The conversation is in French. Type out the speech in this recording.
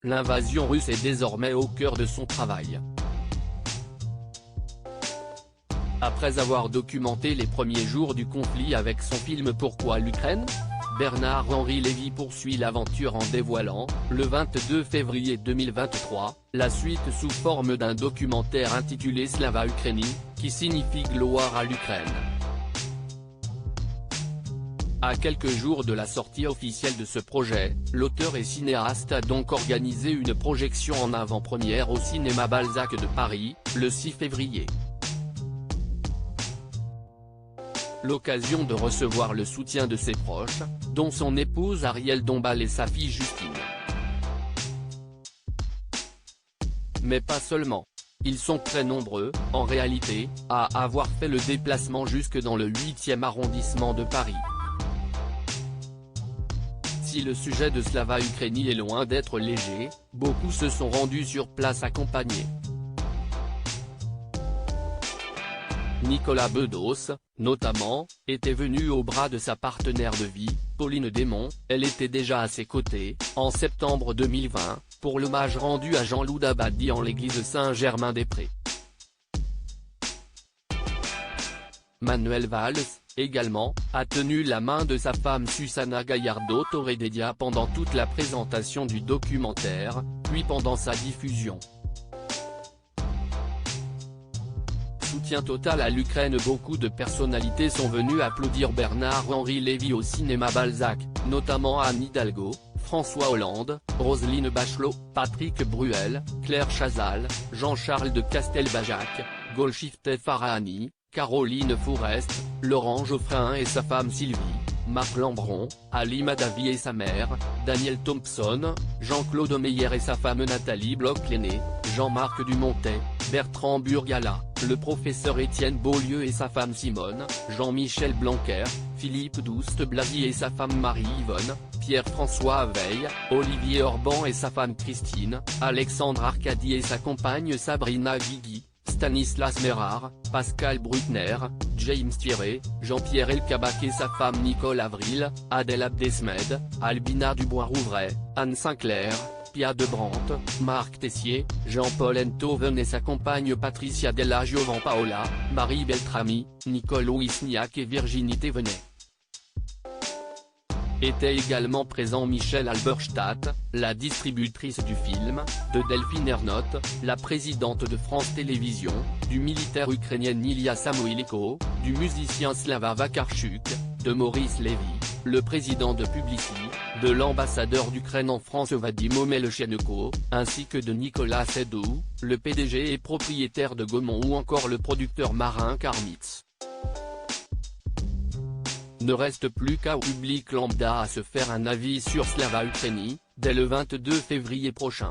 l'invasion russe est désormais au cœur de son travail. Après avoir documenté les premiers jours du conflit avec son film Pourquoi l'Ukraine?, Bernard-Henri Lévy poursuit l'aventure en dévoilant, le 22 février 2023, la suite sous forme d'un documentaire intitulé Slava Ukraini, qui signifie gloire à l'Ukraine. À quelques jours de la sortie officielle de ce projet, l'auteur et cinéaste a donc organisé une projection en avant-première au cinéma Balzac de Paris, le 6 février. L'occasion de recevoir le soutien de ses proches, dont son épouse Arielle Dombal et sa fille Justine. Mais pas seulement. Ils sont très nombreux, en réalité, à avoir fait le déplacement jusque dans le 8e arrondissement de Paris. Si le sujet de Slava Ukraini est loin d'être léger, beaucoup se sont rendus sur place accompagnés. Nicolas Bedos, notamment, était venu au bras de sa partenaire de vie, Pauline Desmonts. Elle était déjà à ses côtés, en septembre 2020, pour l'hommage rendu à Jean-Loup Dabadi en l'église Saint-Germain-des-Prés. Manuel Valls, également, a tenu la main de sa femme Susana Gallardo Torrededia pendant toute la présentation du documentaire, puis pendant sa diffusion. Soutien total à l'Ukraine. Beaucoup de personnalités sont venues applaudir Bernard-Henri Lévy au cinéma Balzac, notamment Anne Hidalgo, François Hollande, Roselyne Bachelot, Patrick Bruel, Claire Chazal, Jean-Charles de Castelbajac, Golshifteh Farahani, Caroline Fourest, Laurent Geoffrin et sa femme Sylvie, Marc Lambron, Ali Madavi et sa mère, Daniel Thompson, Jean-Claude Meyer et sa femme Nathalie Bloch-Lenné, Jean-Marc Dumontet, Bertrand Burgala, le professeur Étienne Beaulieu et sa femme Simone, Jean-Michel Blanquer, Philippe Douste-Blazy et sa femme Marie-Yvonne, Pierre-François Veil, Olivier Orban et sa femme Christine, Alexandre Arcadi et sa compagne Sabrina Guigui, Stanislas Mérard, Pascal Bruckner, James Thierry, Jean-Pierre Elkabbach et sa femme Nicole Avril, Adèle Abdesmed, Albina Dubois-Rouvray, Anne Sinclair, Pia de Brandt, Marc Tessier, Jean-Paul Enthoven et sa compagne Patricia Della Giovan-Paola, Marie Beltrami, Nicole Wisniak et Virginie Thévenet. Était également présent Michel Halberstadt, la distributrice du film, de Delphine Ernotte, la présidente de France Télévisions, du militaire ukrainien Ilya Samoilenko, du musicien Slava Vakarchuk, de Maurice Lévy, le président de Publicis, de l'ambassadeur d'Ukraine en France Vadim Omelchenko, ainsi que de Nicolas Sedou, le PDG et propriétaire de Gaumont ou encore le producteur Marin Karmitz. Ne reste plus qu'au public lambda à se faire un avis sur Slava Ukraini, dès le 22 février prochain.